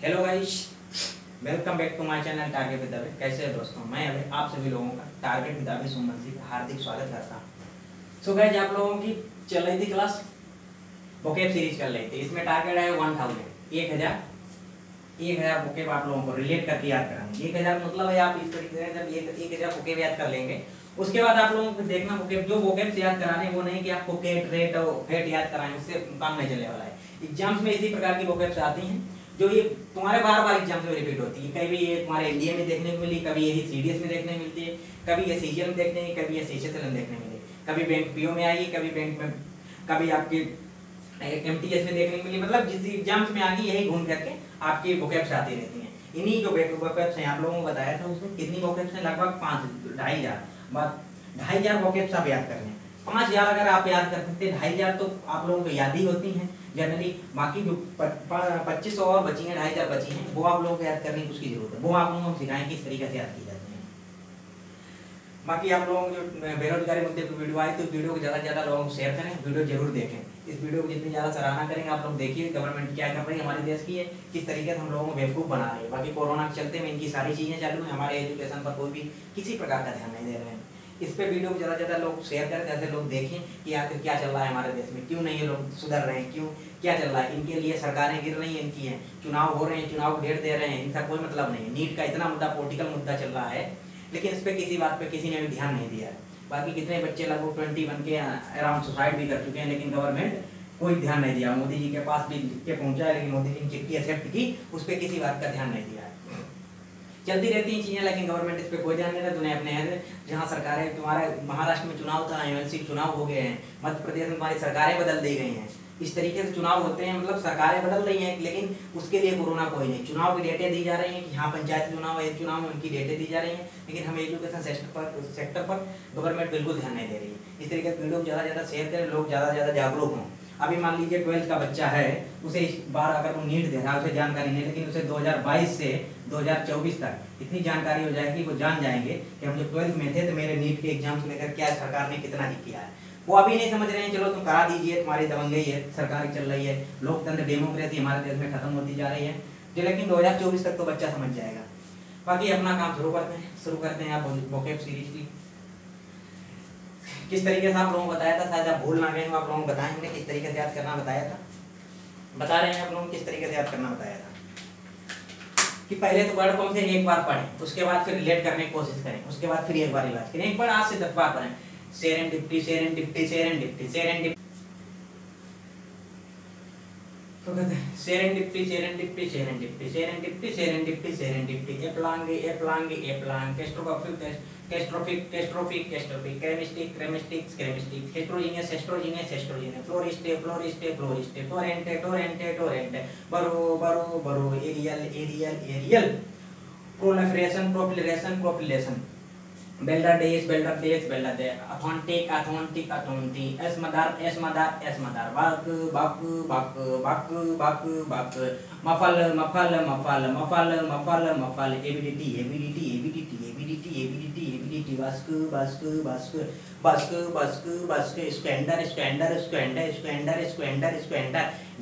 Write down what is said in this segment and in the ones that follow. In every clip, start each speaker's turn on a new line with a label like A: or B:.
A: Hello guys, welcome back to my channel Target with Abhay. कैसे हैं दोस्तों? मैं अभय आप सभी लोगों का टारगेट विद अभय सुमन का हार्दिक स्वागत करता हूं। सो गाइस, आप लोगों की चल रही थी क्लास वोकैब सीरीज कर रही थी। इसमें टारगेट है 1000 वोकैब आप लोगों को रिलेट करके याद कराएंगे। 1000 मतलब है आप इस तरीके से जब 1000 वोकैब याद कर लेंगे, उसके बाद आप लोगों को देखना वोकैब जो वोकैब से याद कराने वो नहीं कि आपको केट रेट और फेट याद कराएं, उससे काम नहीं चलने वाला है। एग्जाम्स में इसी प्रकार की वोकैब्स आती हैं जो ये तुम्हारे बार बार एग्जाम में रिपीट होती है। कभी ये तुम्हारे एनडीए में देखने को मिली, कभी यही सीडीएस में देखने मिलती है, कभी ये सीजीएल में देखने की, कभी ये सीएचएसएल में देखने मिली, कभी बैंक पीओ में आई, कभी बैंक में, कभी आपके एमटीएस में देखने को मिली। मतलब जिस एग्जाम्स में आ गई यही घूम करके आपकी वोकैब्स आती रहती हैं। इन्हीं जो वोकैब्स हैं आप लोगों को बताया था, उसमें कितनी वोकैब्स हैं? लगभग 2,500 वोकैब्स आप याद कर लें। 5,000 अगर आप याद कर सकते हैं, 2,500 तो आप लोगों को याद ही होती हैं जनरली। बाकी जो 2500 और बची हैं, 2,500 बची हैं, वो आप लोगों को याद करने की उसकी जरूरत है। वो आप लोगों को सिखाएं किस तरीके से याद की जाती है। बाकी आप लोगों को जो बेरोजगारी मुद्दे पर वीडियो आए तो वीडियो को ज़्यादा से ज़्यादा लोगों को शेयर करें, वीडियो जरूर देखें। इस वीडियो को जितनी ज़्यादा सराहना करेंगे आप लोग देखिए गवर्नमेंट क्या कर रही है हमारे देश की है, किस तरीके से हम लोगों को बेवकूफ़ बना रही है। बाकी कोरोना के चलते में इनकी सारी चीज़ें चालू हैं, हमारे एजुकेशन पर कोई भी किसी प्रकार का ध्यान नहीं दे रहे हैं। इस पे वीडियो को ज़्यादा से ज़्यादा लोग शेयर करें, जैसे लोग देखें कि आखिर क्या चल रहा है हमारे देश में, क्यों नहीं ये लोग सुधर रहे हैं, क्यों क्या चल रहा है। इनके लिए सरकारें गिर रही हैं, इनकी हैं, चुनाव हो रहे हैं, चुनाव को डेट दे रहे हैं, इनका कोई मतलब नहीं है। नीट का इतना मुद्दा पॉलिटिकल मुद्दा चल रहा है, लेकिन इस पर किसी बात पे किसी ने भी ध्यान नहीं दिया है। बाकी कितने बच्चे लगभग 21 के अराउंड सुसाइड भी कर चुके हैं, लेकिन गवर्नमेंट कोई ध्यान नहीं दिया। मोदी जी के पास भी लिख के पहुंचा है, लेकिन मोदी जी ने चिट्ठी एक्सेप्ट की, उस पर किसी बात का ध्यान नहीं दिया है। चलती रहती हैं चीज़ें, लेकिन गवर्नमेंट इस पर कोई ध्यान नहीं देता। दुनिया अपने हैं जहाँ सरकारें, तुम्हारे महाराष्ट्र में चुनाव था, एमएलसी चुनाव हो गए हैं, मध्य प्रदेश में तुम्हारी सरकारें बदल दी गई हैं। इस तरीके से चुनाव होते हैं, मतलब सरकारें बदल रही हैं, लेकिन उसके लिए कोरोना कोई नहीं। चुनाव की डेटें दी जा रही हैं कि हाँ पंचायत चुनाव है, चुनाव में उनकी डेटें दी जा रही हैं, लेकिन हमें एजुकेशन सेक्टर पर गवर्नमेंट बिल्कुल ध्यान नहीं दे रही है। इस तरीके से वीडियो को ज़्यादा से ज़्यादा शेयर करें, लोग ज़्यादा से ज़्यादा जागरूक हों। अभी मान लीजिए 12th का बच्चा है, उसे इस बार अगर वो नीट दे रहा है, उसे जानकारी नहीं, लेकिन उसे 2022 से 2024 तक इतनी जानकारी हो जाएगी, वो जान जाएंगे कि हम जब 12th में थे तो मेरे नीट के एग्जाम को लेकर क्या सरकार ने कितना ही किया है। वो अभी नहीं समझ रहे हैं, चलो तुम करा दीजिए, तुम्हारी दबंगई है, सरकार चल रही है, लोकतंत्र डेमोक्रेसी हमारे देश में खत्म होती जा रही है, जो लेकिन 2024 तक तो बच्चा समझ जाएगा। बाकी अपना काम शुरू करते हैं। आप वोकैब सीरीज की किस तरीके से आप लोगों को बताया था, शायद आप भूल ना गए हो, आप लोगों को बताएंगे किस तरीके से याद करना बताया था। बता रहे हैं आप लोगों को किस तरीके से याद करना बताया था कि पहले तो वर्ड कौन से एक बार पढ़ें, उसके बाद फिर रिलेट करने की कोशिश करें, उसके बाद फिर एक बार रिवाइज करें। एक बार 8 से 10 बार पढ़ें। सेरेंडिपिटी सेरेंडिपिटी सेरेंडिपिटी सेरेंडिपिटी तो कहते हैं serendipity serendipity serendipity serendipity serendipity serendipity एप्लांगे एप्लांगे एप्लांग कैस्ट्रोफिक क्रेमिस्टिक हेस्ट्रोजीनियस फ्लोरेंटे बरो एरियल प्रोलिफरेशन बेल्डर डेस authentic buck muffle ability bask squander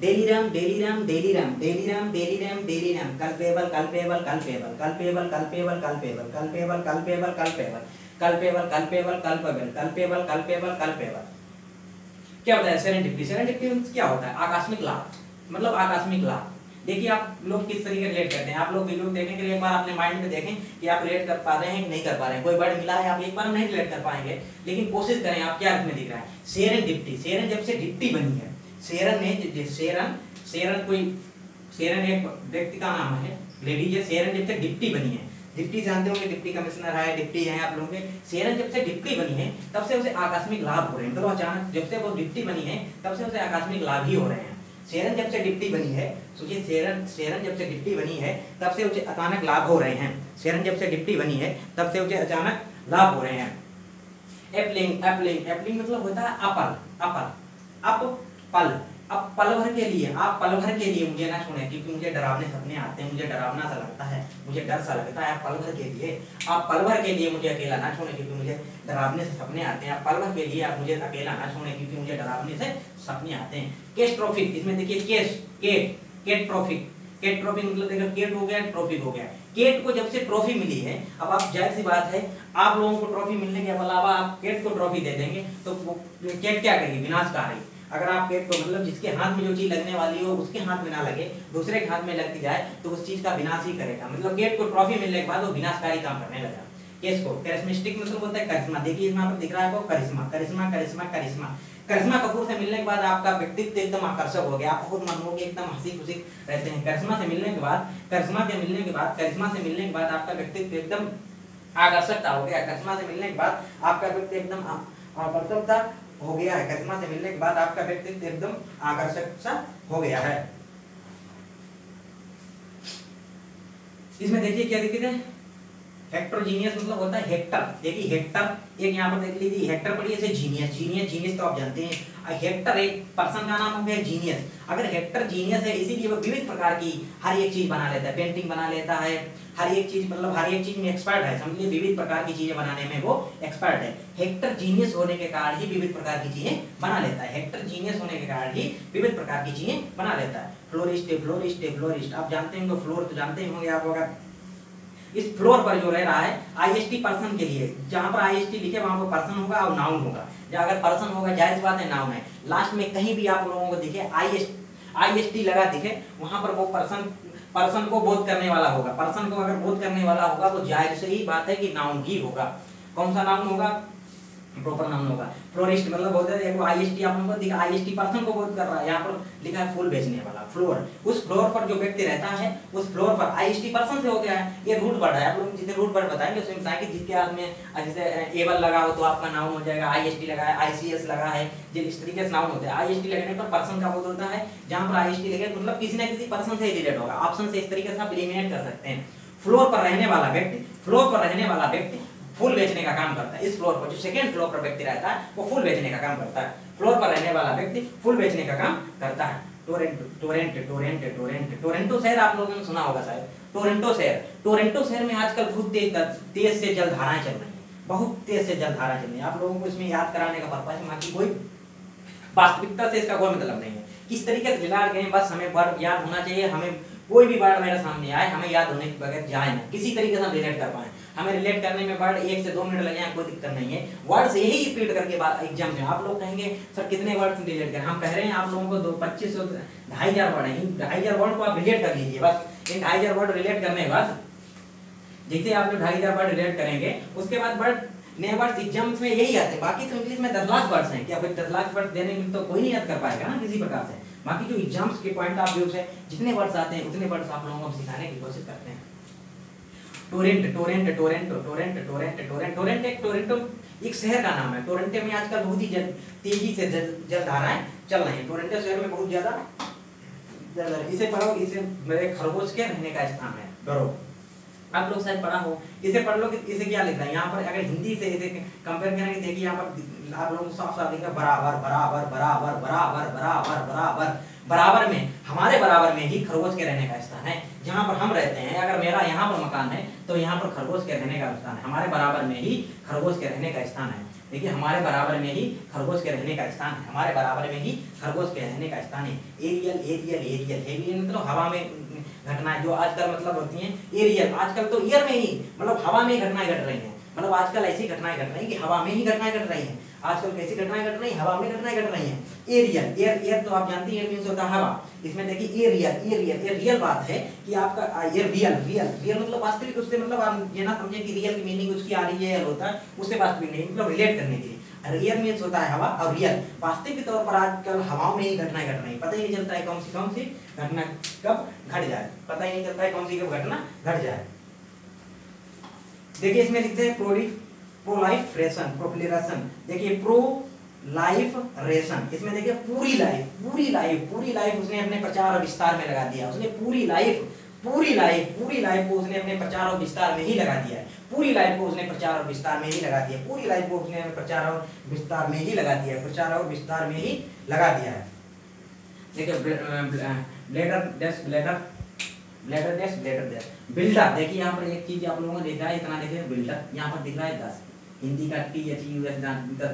A: delirium culpable. क्या होता है सेरेंडिपिटी क्या होता है? आकस्मिक लाभ, मतलब आकस्मिक लाभ। देखिए आप लोग किस तरीके से रिलेट करते हैं। आप लोग वीडियो देखने के लिए एक बार अपने माइंड में देखें कि आप रिलेट कर पा रहे हैं कि नहीं कर पा रहे हैं। कोई वर्ड मिला है, आप एक बार नहीं रिलेट कर पाएंगे, लेकिन कोशिश करें आप क्या इसमें दिख रहा है। सेरेन जब से डिप्टी बनी है, सेरन एक व्यक्ति का नाम है, लेडीज है। सेरन जब से डिप्टी बनी है, डिप्टी जानते होंगे, डिप्टी कमिश्नर है, डिप्टी है आप लोगों के। सेरन जब से डिप्टी बनी है तब से उसे आकस्मिक लाभ हो रहे हैं। मतलब अचानक जब से वो डिप्टी बनी है तब से उसे आकस्मिक लाभ ही हो रहे हैं। सेरन जब से डिप्टी बनी है, सोचिए सेरन जब से डिप्टी बनी है तब से उसे अचानक लाभ हो रहे हैं। सेरन जब से डिप्टी बनी है तब से उसे अचानक लाभ हो रहे हैं। एप्लिंग मतलब होता है अब पल भर के लिए मुझे ना छोड़े, क्योंकि मुझे डरावने सपने आते हैं, मुझे डरावना सा लगता है, मुझे डर सा लगता है। आप पल भर के लिए मुझे अकेला ना छोड़े, क्योंकि मुझे डरावने से सपने आते हैं। आप पल भर के लिए आप मुझे अकेला ना छोड़े, क्योंकि मुझे डरावने से सपने आते हैं। केस्ट्रोफिक, इसमें देखिए केट्रोफिक केट ट्रॉफी मतलब देखो केट हो गया ट्रॉफी हो गया। केट को जब से ट्रॉफी मिली है, अब आप जाहिर सी बात है आप लोगों को ट्रॉफी मिलने के अलावा आप केट को ट्रॉफी दे देंगे तो केट क्या करेगी, विनाशकारी। अगर आप केट को मतलब जिसके हाथ में जो चीज लगने वाली हो उसके हाथ में ना लगे, दूसरे के हाथ में लगती जाए तो उस चीज का विनाश ही करेगा। मतलब केट को ट्रॉफी मिलने के बाद वो विनाशकारी काम करने लगा। केस को कैरिस्मेटिक मतलब होता है करिश्मा। देखिए यहाँ पर दिख रहा है आपको करिश्मा करिश्मा करिश्मा करिश्मा। करिश्मा कपूर से मिलने के बाद आपका व्यक्तित्व एकदम आकर्षक हो गया, आप बहुत मनमोहक एकदम हंसी खुशी रहते हैं। करिश्मा से मिलने के बाद करिश्मा से मिलने के बाद आपका व्यक्तित्व एकदम आकर्षकता हो गया। करिश्मा से मिलने के बाद आपका व्यक्तित्व एकदम आकर्षकता हो गया है। करिश्मा से मिलने के बाद आपका व्यक्तित्व एकदम आकर्षक सा हो गया है। इसमें देखिए क्या दिक्कत है, हेक्टरोजीनियस मतलब होता है हेक्टर। देखिए हेक्टर एक यहाँ पर देख लीजिए, हेक्टर पढ़िए ऐसे जीनियस। जीनियस तो आप जानते हैं, हेक्टर एक पर्सन का नाम हो गया जीनियस। अगर हेक्टर जीनियस है इसीलिए वो विविध प्रकार की हर एक चीज बना लेता है, पेंटिंग बना लेता है, हर एक चीज मतलब हर एक चीज में एक्सपर्ट है, समझिए विविध प्रकार की चीजें बनाने में वो एक्सपर्ट है। हेक्टर जीनियस होने के कारण ही विविध प्रकार की चीजें बना लेता है। हेक्टर जीनियस होने के कारण ही विविध प्रकार की चीजें बना लेता है। फ्लोरिस्ट आप जानते होंगे, फ्लोर तो जानते होंगे आप। अगर इस फ्लोर पर जो रह रहा है आईएसटी पर्सन के लिए, जहां पर आईएसटी लिखे वहां पर पर्सन होगा और नाउन होगा। अगर पर्सन होगा जाहिर बात है नाउन है। लास्ट में कहीं भी आप लोगों को दिखे आईएसटी लगा दिखे वहां पर वो पर्सन को बोध करने वाला होगा। पर्सन को अगर बोध करने वाला होगा तो जाहिर से ही बात है कि नाउन ही होगा। कौन सा नाउन होगा, प्रॉपर नाउन होगा। फ्लोरिस्ट मतलब होता है देखो आईएसटी आप लोगों को दिखा, आईएसटी पर्सन को बोध कर रहा है। यहाँ पर लिखा है फूल बेचने वाला फ्लोर। उस फ्लोर पर जो व्यक्ति रहता है उस फ्लोर पर आईएसटी पर्सन से हो गया है। ये रूट वर्ड है, आप लोग जितने रूट वर्ड बताएंगे उसमें बताएंगे जिसके हाथ में जैसे एबल लगा हो तो आपका नाउन हो जाएगा, आईएसटी लगा है, आईसीएस लगा है, जिस इस तरीके से नाउन होते हैं। आईएसटी लगने पर पर्सन का बोध होता है, जहां पर आईएसटी लगे मतलब किसी न किसी पर्सन से रिलेटेड होगा। ऑप्शन से इस तरीके से आप एलिमिनेट कर सकते हैं। फ्लोर पर रहने वाला व्यक्ति फूल बेचने का काम करता है। इस फ्लोर पर जो सेकंड फ्लोर पर व्यक्ति रहता है वो फूल बेचने का काम करता है। फ्लोर पर रहने वाला व्यक्ति फूल बेचने का काम करता है। टोरंटो शहर आप लोगों ने सुना होगा शायद। टोरंटो शहर में आजकल बहुत तेज से जलधाराएं चल रही हैं, बहुत तेज से जलधाराएं चल रही हैं। आप लोगों को इसमें याद कराने का पर्पस है, बाकी कोई वास्तविकता से इसका कोई मतलब नहीं है। किस तरीके से बिगाड़ गए बस हमें वर्ड याद होना चाहिए। हमें कोई भी वर्ड मेरे सामने आए हमें याद होने के बगैर जाए ना, किसी तरीके से हम रिलेट कर पाए। हमें रिलेट करने में वर्ड 1 से 2 मिनट लगे कोई दिक्कत नहीं है। वर्ड से यही रिपीट करके बाद एग्जाम में आप लोग कहेंगे सर कितने वर्ड से रिलेट करें। हम कह रहे हैं आप लोगों को 2500 2500 वर्ड है, 2500 वर्ड को आप रिलेट कर लीजिए। बस इन 2500 वर्ड रिलेट करने के बाद जैसे आप लोग 2500 वर्ड रिलेट करेंगे उसके बाद वर्ड नए वर्ड एग्जाम में यही आते हैं। बाकी तो इंग्लिश में 10 लाख वर्ड्स हैं, क्या 10 लाख वर्ड देने में तो कोई नहीं याद कर पाएगा ना किसी प्रकार से। बाकी जो एग्जाम्स के पॉइंट ऑफ व्यू से जितने वर्ड्स आते हैं उतने वर्ड्स आप लोगों को सिखाने की कोशिश करते हैं। टोरंटो एक शहर का नाम है। टोरंटो में आजकल बहुत ही तेजी से जलधाराएं चल रही हैं। टोरंटो शहर में बहुत ज्यादा इसे पढ़ो, इसे मेरे खरगोश के रहने का स्थान है। डरो आप लोग शायद पढ़ा हो, इसे पढ़ लो कि इसे क्या लिख रहा है। यहाँ पर अगर हिंदी से इसे कंपेयर करेंगे देखिए यहाँ पर आप लोगों को साफ साफ दिख रहा है बराबर बराबर बराबर बराबर बराबर बराबर बराबर में, हमारे बराबर में ही खरगोश के रहने का स्थान है। जहाँ पर हम रहते हैं अगर मेरा यहाँ पर मकान है तो यहाँ पर खरगोश के रहने का स्थान है। हमारे बराबर में ही खरगोश के रहने का स्थान है। देखिए हमारे बराबर में ही खरगोश के रहने का स्थान है, हमारे बराबर में ही खरगोश के रहने का स्थान है। एरियल एरियल एरियल एरियल मतलब हवा में घटनाएं जो आजकल मतलब होती हैं। एरियल आजकल तो ईयर में ही मतलब हवा में घटनाएं घट रही हैं। मतलब आजकल ऐसी घटनाएं घट रही हैं कि हवा में ही घटनाएं घट रही हैं। आजकल कैसी घटनाएं घट रही हैं, हवा में घटनाएं घट रही हैं। एरियल एयर तो आप जानते हैं एयर मींस होता है हवा। इसमें देखिए एरियल रियल बात है कि आपका ये रियल मतलब वास्तविक, उससे मतलब आप ये ना समझें कि रियल की मीनिंग उसकी आ रही है होता है, उससे वास्तविक नहीं मतलब रिलेट करने के लिए। रियल मीन्स होता है हवा और रियल वास्तविक के तौर पर आजकल हवाओं में ही घटनाएं घट रही हैं। पता ही नहीं चलता है कौन सी घटना कब घट जाए, पता ही नहीं चलता है कौन सी कब घटना घट जाए। देखिए इसमें लिखते हैं प्रोलाइफरेशन। देखिए प्रो लाइफ रेशन, इसमें देखिए पूरी लाइफ उसने अपने प्रचार और विस्तार में लगा दिया। उसने पूरी लाइफ को उसने अपने प्रचार और विस्तार में ही लगा दिया है। पूरी लाइफ को उसने प्रचार और विस्तार में ही लगा दिया। पूरी लाइफ को उसने प्रचार और विस्तार में ही लगा दिया। प्रचार और विस्तार में ही लगा दिया है। देखिए ब्लेडर बिल्डर। देखिए यहाँ पर एक चीज आप लोगों ने देखा है, इतना देखिए बिल्डर यहाँ पर दिख रहा है 10, हिंदी का THUS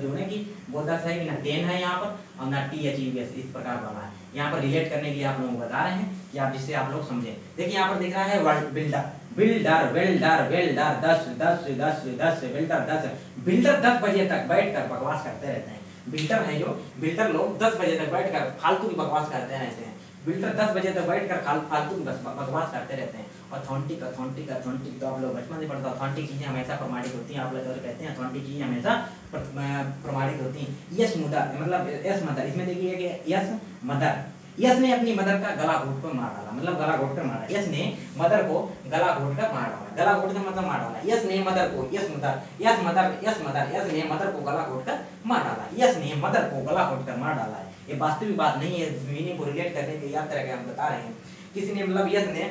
A: जो है कि वो 10 है कि ना 10 है यहाँ पर और ना THUS इस प्रकार वाला है। यहाँ पर रिलेट करने के लिए आप लोगों को बता रहे हैं कि आप जिससे आप लोग समझें। देखिए यहाँ पर दिख रहा है word builder, builder builder builder 10 10 10 10 builder 10। Builder 10 बजे तक बैठकर बकवास करते रहते हैं। बिल्डर है जो बिल्डर लोग 10 बजे तक बैठकर फालतू की बकवास करते रहते हैं। बिल्डर 10 बजे तक बैठकर फालतू की बकवास करते रहते हैं। ऑथेंटिक ऑथेंटिक ऑथेंटिक तो आप लोग बचपन से पढ़ते, ऑथेंटिक चीजें हमेशा प्रमाणित होती हैं। आप लोग कहते हैं ऑथेंटिक चीजें हमेशा प्रमाणित होती हैं। यस मदर मतलब यस मदर, इसमें देखिए कि यस मदर, यस ने अपनी मदर का गला घोट कर मार डाला, मतलब गला घोट कर मारा। यस ने मदर को गला घोट कर मार डाला, गला घोट कर मतलब मार डाला। यस ने मदर को, yes mother yes mother yes mother, yes ने मदर को गला घोट कर मार डाला। यस ने मदर को गला घोट कर मार डाला है। ये वास्तविक बात नहीं है, मीनिंग को रिलेट करने के याद तरह के हम बता रहे हैं। किसी ने मतलब यस ने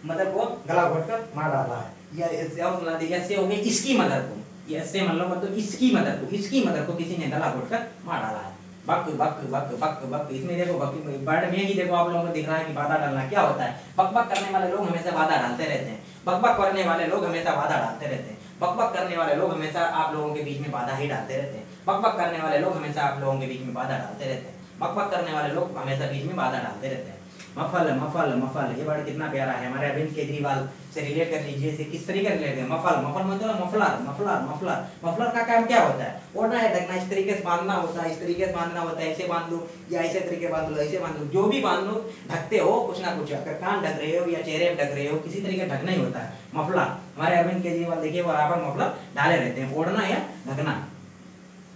A: मदर को गला घोट कर मार डाला है। यस से हो गई इसकी मदर को, यस से मतलब इसकी मदर को किसी ने गला घोट कर मार डाला है। बक बक बक बक बक, इसमें देखो वर्ड में ही देखो आप लोगों को दिख रहा है कि बाधा डालना क्या होता है। बक बक करने वाले लोग हमेशा बाधा डालते रहते हैं। बक बक करने वाले लोग हमेशा बाधा डालते रहते हैं। बक बक करने वाले लोग हमेशा आप लोगों के बीच में बाधा ही डालते रहते हैं। बक बक करने वाले लोग हमेशा आप लोगों के बीच में बाधा डालते रहते हैं। बक बक करने वाले लोग हमेशा बीच में बाधा डालते रहते हैं। मफल मफल मफल, ये वर्ड कितना प्यारा है। हमारे अरविंद केजरीवाल से रिलेट कर लीजिए, इसे किस तरीके से रिलेट है। मफल मफल मतलब मफलर मफलर मफलर, मफलर का काम क्या होता है? ओढ़ना है, ढकना, इस तरीके से बांधना होता है, इस तरीके से बांधना होता है। ऐसे बांध लो या ऐसे तरीके बांध लो, ऐसे बांध लो, जो भी बांध लो ढकते हो कुछ ना कुछ। अगर कान ढक रहे हो या चेहरे ढक रहे हो, किसी तरीके ढकना ही होता है मफलर। हमारे अरविंद केजरीवाल देखिए बराबर मफलर डाले रहते हैं, ओढ़ना या ढकना।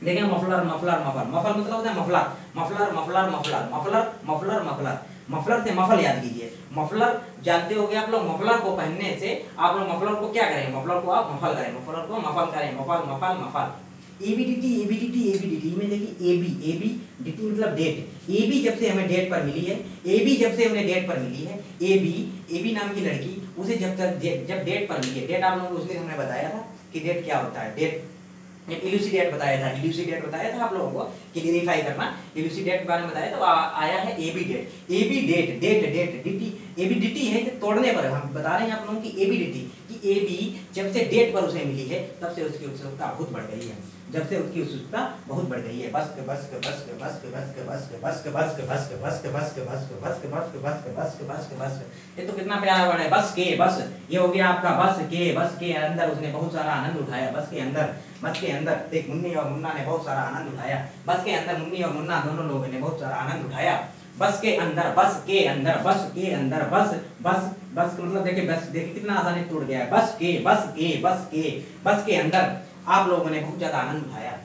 A: देखिए मफलर मफलर मफल, मफल मतलब होता है muffler, muffler muffler muffler muffler muffler muffler. Muffler से मफल याद कीजिए। मफलर जानते होंगे आप लोग, मफलर को पहनने से आप लोग मफलर को क्या करें, मफलर को आप मफल करें, मफलर को मफल करें, मफल मफल मफल। एबीडीटी एबीडीटी एबीडीटी में देखिए एबी एबीडीटी मतलब डेट। एबी जब से हमें डेट पर मिली है, एबी जब से हमें डेट पर मिली है, एबी नाम की लड़की, उसे जब डेट पर मिली है। डेट आप लोगों को उस दिन हमने बताया था कि डेट क्या होता है। डेट इल्यूसिडेट बताया था, इल्यूसिडेट बताया था आप लोगों को कि वेरीफाई करना। इल्यूसिडेट के बारे में बताया तो आया है AB date. AB date date date DT, AB DT है तोड़ने पर हम बता रहे हैं आप लोगों की एबी डीटी कि एबी जब से डेट पर उसे मिली है तब से उसकी उत्सुकता बहुत बढ़ गई है, जब से उसकी उत्सुकता बहुत बढ़ गई है। बस के बस के बस के बस के बस के बस के बस के बस के बस के बस के बस के बस के बस के बस के बस के बस के बस के बस के, ये तो कितना प्यारा वर्ड है। बस के बस, ये हो गया आपका बस के अंदर उसने बहुत सारा आनंद उठाया। बस के अंदर एक मुन्नी और मुन्ना ने बहुत सारा आनंद उठाया। बस के अंदर मुन्नी और मुन्ना दोनों लोगों ने बहुत सारा आनंद उठाया। बस के अंदर बस के अंदर बस के अंदर बस बस बस मतलब देखिए कितना आसानी टूट गया है। बस के अंदर आप लोगों ने बहुत ज्यादा आनंद उठाया।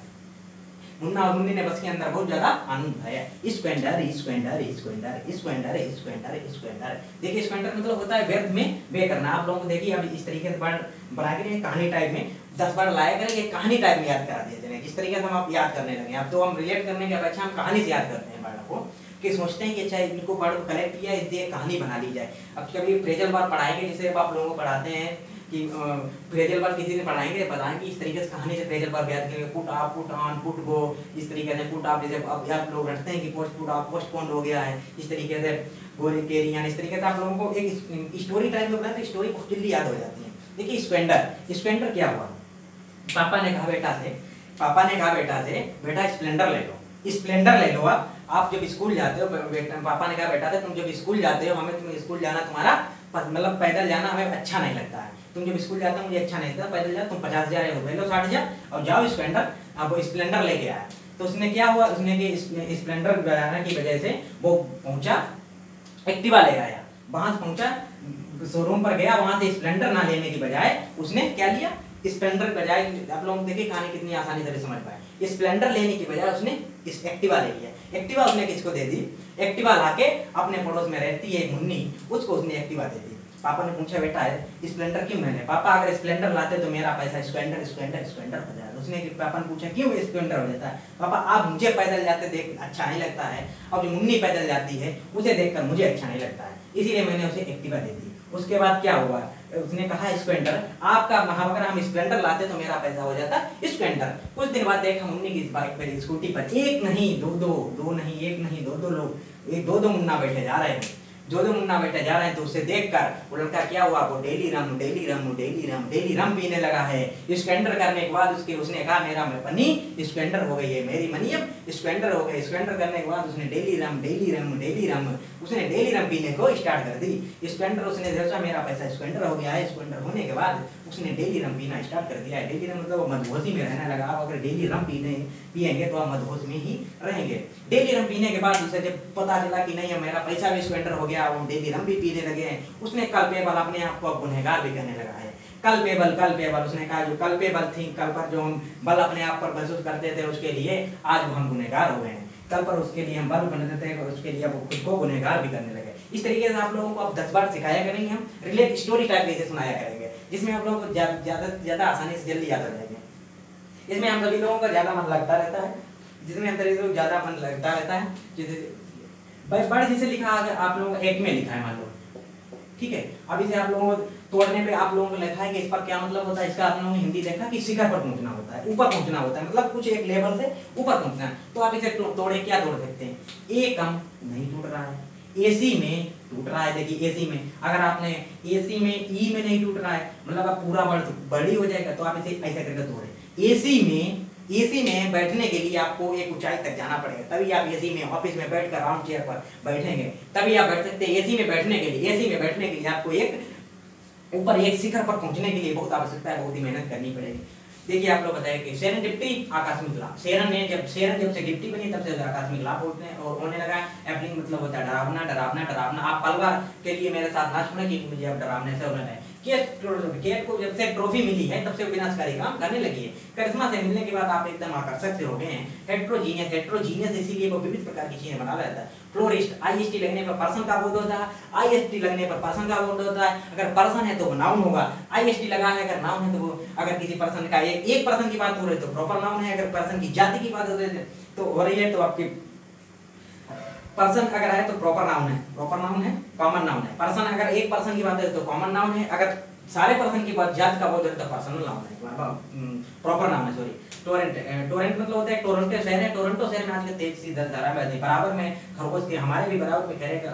A: मुन्ना और मुन्नी ने बस के अंदर बहुत ज्यादा आनंद उठाया। Squander squander squander squander squander squander, देखिए स्क्वेंडर मतलब होता है व्यर्थ में व्यय करना। आप लोगों को देखिए अब इस तरीके से वर्ड बना के कहानी टाइप में 10 बार लाया करेंगे, कहानी टाइप में याद करा दिए थे। जिस तरीके से हम आप याद करने लगे, अब तो हम रिलेट करने के अपेक्षा हम कहानी से याद करते हैं वर्ड को, कि सोचते हैं कि अच्छा इनको वर्ड को कलेक्ट किया इसलिए कहानी बना ली जाए। अब कभी फ्रेजल वर्ड पढ़ाएंगे, जैसे आप लोगों को पढ़ाते हैं कि फ्रेजल वर्ड किसी ने पढ़ाएंगे, बताएंगे इस तरीके से कहानी से फ्रेजल वर्ड याद करेंगे। Put up, put on, put go, इस तरीके से पुट अप, जैसे अब आप लोग रखते हैं कि पोस्ट पुट अप पोस्टपोन हो गया है, इस तरीके से गोरी केरी, यानी इस तरीके से आप लोगों को एक स्टोरी टाइप में बनाते, स्टोरी बहुत जल्दी याद हो जाती है। देखिए स्प्लेंडर क्या हुआ, पापा ने कहा बेटा से बेटा स्प्लेंडर ले लो। आप जब स्कूल जाते हो, पापा ने कहा बेटा से तुम जब स्कूल जाते हो, हमें तुम स्कूल जाना तुम्हारा मतलब पैदल जाना हमें अच्छा नहीं लगता है। तुम जब स्कूल जाते हो मुझे अच्छा नहीं लगता, पैदल जाओ, तुम 50,000 रुपए लो, 60,000 और जाओ स्प्लेंडर लेके आया। तो उसने क्या हुआ, उसने कि स्प्लेंडर की वजह से वो पहुंचा, एक्टिवा ले आया, वहां से पहुंचा शोरूम पर गया, वहां से स्प्लेंडर ना लेने की बजाय उसने क्या लिया, स्प्लेंडर बजाय। आप लोग देखिए कहानी कितनी आसानी से समझ पाए। स्प्लेंडर लेने की बजाय उसने इस एक्टिवा ले लिया। एक्टिवा उसने किसको दे दी, एक्टिवा लाके अपने पड़ोस में रहती है मुन्नी, उसको उसने एक्टिवा दे दी। पापा ने पूछा बेटा स्प्लेंडर क्यों मैंने, पापा अगर स्प्लेंडर लाते तो मेरा पैसा स्प्लेंडर हो जाएगा। उसने पापा ने पूछा क्यों स्प्लेंडर हो जाता है, पापा आप मुझे पैदल जाते देख अच्छा नहीं लगता है, अब जो मुन्नी पैदल जाती है उसे देखकर मुझे अच्छा नहीं लगता है, इसीलिए मैंने उसे एक्टिवा दे दी। उसके बाद क्या हुआ, उसने कहा स्प्लेंडर आपका, अगर हम स्प्लेंडर लाते तो मेरा पैसा हो जाता स्प्लेंडर। कुछ दिन बाद देखा मुन्नी की बाइक पर, स्कूटी पर एक नहीं दो नहीं एक नहीं दो लोग, एक दो मुन्ना बैठे जा रहे हैं। जो जो मुन्ना बेटा जा रहे हैं तो उससे देखकर वो लड़का क्या हुआ, वो डेली रम डेली रम डेली रम डेली रम पीने लगा है। स्पेंडर करने के बाद उसने कहा मेरा मनी स्पेंडर हो गई है, मेरी मनी अब स्पेंडर हो गई। स्पेंडर करने के बाद उसने डेली रम उसने डेली रम पीने को स्टार्ट कर दी। स्पेंडर उसने सोचा मेरा पैसा स्पेंडर हो गया है। स्पेंडर होने के बाद उसने डेली रम पीना स्टार्ट कर दिया है। डेली रम मतलब वो मदहोशी में रहने लगा। आप अगर डेली रम पिएंगे तो आप मदहोश में ही रहेंगे। डेली रम पीने के बाद उसे जब पता चला कि नहीं मेरा पैसा भी स्पेंडर हो गया, वो डेली रम भी पीने लगे हैं, उसने कल्पेबल अपने आप को गुनहगार भी कहने लगा है। कल्पेबल उसने कहा जो कल्पेबल थी, कल पर जो हम बल अपने आप पर महसूस करते थे उसके लिए आज हम गुनहगार हो गए हैं। कल पर उसके लिए हम बल बनते थे उसके लिए वो खुद को गुनहगार भी करने लगे। इस तरीके से आप लोगों को अब 10 बार सिखाया करेंगे, हम रिलेट स्टोरी टाइप जैसे सुनाया करेंगे, जिसमें आप लोगों को ज्यादा आसानी से जल्दी याद हो जाएंगे। इसमें हम सभी लोगों का ज्यादा मन लगता रहता है, जिसमें हम तरीके से ज्यादा मन लगता रहता है। जैसे बड़ जिसे लिखा आप लोगों को एक में लिखा है मान लो, ठीक है। अब इसे आप लोगों को तोड़ने पे आप लोगों को लिखा है कि इस पर क्या मतलब होता है। इसका आप लोगों ने हिंदी देखा कि शिखर पर पहुंचना होता है, ऊपर पहुंचना होता है, मतलब कुछ एक लेवल से ऊपर पहुंचना है। तो आप इसे तोड़े क्या तोड़ सकते हैं। ए कम नहीं टूट रहा है, एसी में टूट रहा है। देखिए एसी में अगर आपने एसी में ई में नहीं टूट रहा है मतलब आप पूरा बड़ी हो जाएगा, तो आप इसे ऐसा करके तोड़े। एसी में बैठने के लिए आपको एक ऊंचाई तक जाना पड़ेगा, तभी आप एसी में ऑफिस में बैठकर राउंड चेयर पर बैठेंगे, तभी आप बैठ सकते हैं। एसी में बैठने के लिए आपको एक ऊपर एक शिखर पर पहुंचने के लिए बहुत आवश्यकता है, बहुत ही मेहनत करनी पड़ेगी। देखिए आप लोग बताए कि सेरेंडिपिटी आकस्मिक लाभ। सेरन जब से डिप्टी बनी तब से आकस्मिक लाभ होते हैं और होने लगा। एप्लिंग मतलब होता है डरावना। आप पल भर के लिए मेरे साथ ना छोड़ें क्योंकि मुझे अब डरावने से होना है। केट को जब से ट्रॉफी मिली है तब से विनाशकारी काम करने लगी है। करिश्मा से मिलने के बाद आप एकदम आकर्षक से हो गए हैं। हेट्रोजीनियस इसीलिए वो विविध प्रकार की चीजें बना लेता है। फ्लोरिस्ट आईएसटी लगने पर पर्सन का बोध होता है, आईएसटी लगने पर पर्सन का बोध होता है। अगर पर्सन है तो वो नाउन होगा, आईएसटी लगा है अगर नाउन है तो वो अगर किसी पर्सन का एक पर्सन की बात हो रही है तो प्रॉपर नाउन है। अगर पर्सन की जाति की बात हो रही है तो आपकी पर्सन अगर है तो प्रॉपर नाउन है, कॉमन नाउन है। पर्सन अगर एक पर्सन की बात है तो कॉमन नाउन है, अगर सारे पर्सन की बात जात का बोध है तो पर्सनल नाउन है, प्रॉपर नाउन है। सॉरी टोरेंट मतलब होता है टोरंटो शहर है। टोरंटो शहर में आज के तेज सी धारा बहती है, बराबर में खरगोश के हमारे भी बराबर में खैरे का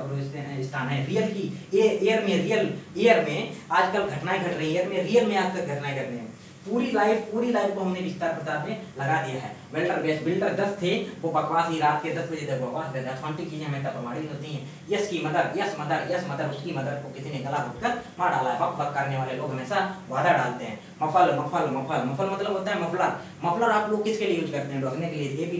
A: स्थान है। एयर में आजकल घटनाएं घट रही है, रियल में आज तक घटनाएं घट रही है। पूरी लाइफ को हमने विस्तार प्रचार में लगा दिया है। बिल्डर 10 थे, वो बकवास ही रात के 10 बजे तक बकवास करते हैं। ऑथेंटिक चीजें हमेशा प्रमाणित होती हैं। यस मदर उसकी मदर को किसी ने गला घोटकर मार डाला है। बक करने वाले लोग हमेशा वादा डालते हैं। मफल मतलब होता है मफलर आप लोग किसके लिए यूज करते हैं, ढोकने के लिए। एबी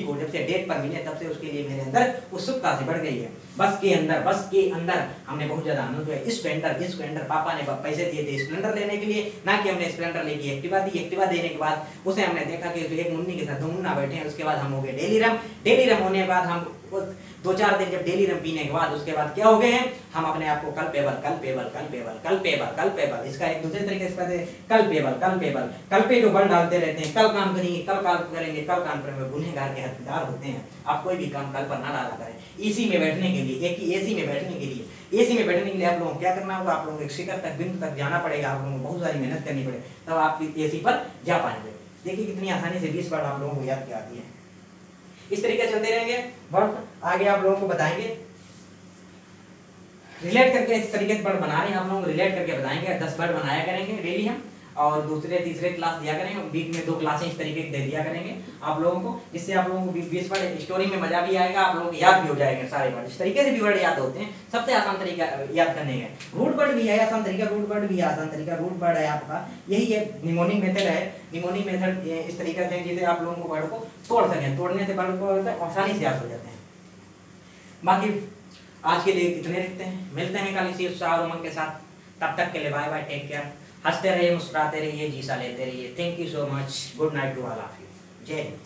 A: जब से डेट पर मिले तब से उसके लिए मेरे अंदर उत्सुकता से बढ़ गई है। बस के अंदर हमने बहुत ज्यादा आनंद हुआ। स्प्लेंडर पापा ने पैसे दिए थे स्प्लेंडर लेने के लिए, ना कि हमने स्प्लेंडर लेके एक्टिवा दी। एक्टिवा देने के बाद उसे हमने देखा कि एक मुन्नी के साथ 2 मुन्ना बैठे हैं। उसके बाद हम हो गए डेली रम होने के बाद हम 2-4 दिन जब डेली रम पीने के बाद उसके बाद क्या हो गए हैं, हम अपने आप को कल्पेबल। इसका एक दूसरे तरीके से कल्पे जो बल डालते रहते हैं, कल काम करेंगे, कल काम करेंगे, गुनहगार के हकदार होते हैं। आप कोई भी काम कल पर ना डाला करें। एसी में बैठने के लिए आप लोगों को क्या करना होगा, आप लोगों को एक शिखर तक बिंदु तक जाना पड़ेगा। आप लोगों को बहुत सारी मेहनत करनी पड़ेगी, तब आप एसी पर जा पाएंगे। देखिए कितनी आसानी से 20 बार आप लोगों को याद की आती है। इस तरीके से चलते रहेंगे, वर्ड आगे आप लोगों को बताएंगे रिलेट करके। इस तरीके से वर्ड बना रहे हैं आप लोगों को रिलेट करके बताएंगे। 10 वर्ड बनाया करेंगे डेली हम, और दूसरे तीसरे क्लास दिया करेंगे। वीक में 2 क्लासें इस तरीके दे दिया करेंगे आप लोगों को, जिससे आप लोगों को 20 वर्ड स्टोरी में मजा भी आएगा, आप लोगों को याद भी हो जाएंगे सारे वर्ड। इस तरीके से भी वर्ड याद होते हैं। सबसे आसान तरीका याद करने का रूट वर्ड भी है आसान तरीका, रूट वर्ड है आपका। यही है निमोनिक मेथड है। निमोनिक मेथड इस तरीके से जिससे आप लोगों को वर्ड को तोड़ सकें। तोड़ने से वर्ड को आसानी से याद हो जाते हैं। बाकी आज के लिए इतने रखते हैं, मिलते हैं कल इसी उत्साह और उमंग के साथ। तब तक के लिए बाय बाय, टेक केयर। हंसते रहिए, मुस्कुराते रहिए, जीसा लेते रहिए। Thank you so much. Good night to all of you. जय हिंद।